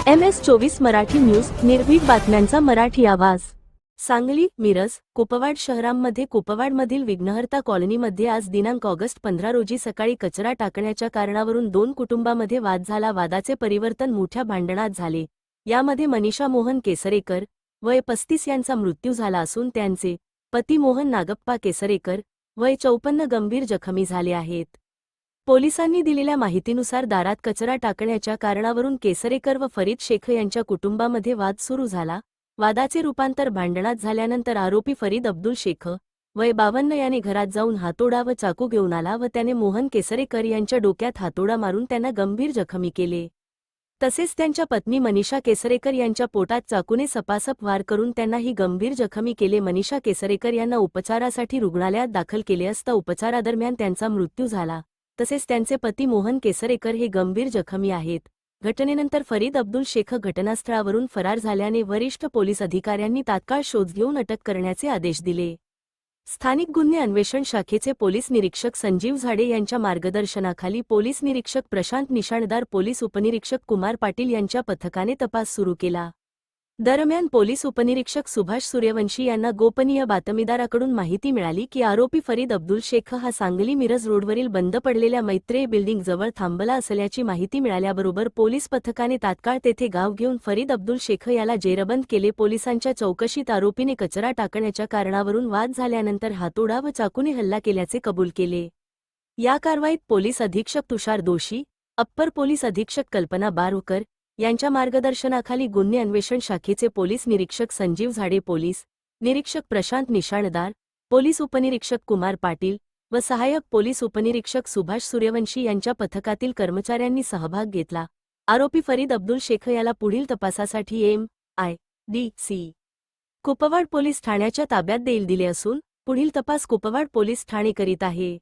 MS24 Marathi news, निर्भीड बातम्यांचा मराठी आवाज. सांगली, मिरज, कुपवाड शहरांमध्ये कुपवाडमधील विघ्नहर्ता कॉलनीमध्ये आज दिनांक ऑगस्ट 15 रोजी सकाळी कचरा टाकण्याच्या कारणावरून दोन कुटुंबांमध्ये वाद झाला. वादाचे परिवर्तन मोठ्या भांडणात झाले. यामध्ये मनीषा मोहन केसरेकर वय 35 यांचा मृत्यू झाला असून त्यांचे पती मोहन नागप्पा केसरेकर वय 54 गंभीर जखमी झाले आहेत. पोलिसांनी दिलेल्या माहितीनुसार दारात कचरा टाकण्याच्या कारणावरून केसरेकर व फरीद शेख यांच्या कुटुंबामध्ये वाद सुरू झाला. वादाचे रूपांतर भांडणात झाल्यानंतर आरोपी फरीद अब्दुल शेख वय 52 याने घरात जाऊन हातोडा व चाकू घेऊन आला व त्याने मोहन केसरेकर यांच्या डोक्यात हातोडा मारून त्यांना गंभीर जखमी केले. तसेच त्यांच्या पत्नी मनीषा केसरेकर यांच्या पोटात चाकूने सपासप वार करून त्यांनाही गंभीर जखमी केले. मनीषा केसरेकर यांना उपचारासाठी रुग्णालयात दाखल केले असता उपचारादरम्यान त्यांचा मृत्यू झाला. तसेच त्यांचे पती मोहन केसरेकर हे गंभीर जखमी आहेत. घटनेनंतर फरीद अब्दुल शेख घटनास्थळावरून फरार झाल्याने वरिष्ठ पोलीस अधिकाऱ्यांनी तात्काळ शोध घेऊन अटक करण्याचे आदेश दिले. स्थानिक गुन्हे अन्वेषण शाखेचे पोलीस निरीक्षक संजीव झाडे यांच्या मार्गदर्शनाखाली पोलीस निरीक्षक प्रशांत निशाणदार, पोलीस उपनिरीक्षक कुमार पाटील यांच्या पथकाने तपास सुरू केला. दरम्यान पोलीस उपनिरीक्षक सुभाष सूर्यवंशी यांना गोपनीय बातमीदाराकडून माहिती मिळाली की आरोपी फरीद अब्दुल शेख हा सांगली मिरज रोडवरील बंद पडलेल्या मैत्रेय बिल्डिंग जवळ थांबला असल्याची माहिती मिळाल्याबरोबर पोलीस पथकाने तात्काळ तेथे गाव घेऊन फरीद अब्दुल शेख याला जेरबंद केले. पोलिसांच्या चौकशीत आरोपीने कचरा टाकण्याच्या कारणावरून वाद झाल्यानंतर हातोडा व चाकूने हल्ला केल्याचे कबूल केले. या कारवाईत पोलीस अधीक्षक तुषार दोशी, अप्पर पोलीस अधीक्षक कल्पना बारोकर यांच्या मार्गदर्शनाखाली गुन्हे अन्वेषण शाखेचे पोलीस निरीक्षक संजीव झाडे, पोलीस निरीक्षक प्रशांत निशाणदार, पोलीस उपनिरीक्षक कुमार पाटील व सहाय्यक पोलीस उपनिरीक्षक सुभाष सूर्यवंशी यांच्या पथकातील कर्मचाऱ्यांनी सहभाग घेतला. आरोपी फरीद अब्दुल शेख याला पुढील तपासासाठी MIDC कुपवाड पोलीस ठाण्याच्या ताब्यात दिले असून पुढील तपास कुपवाड पोलीस ठाणे करीत आहे.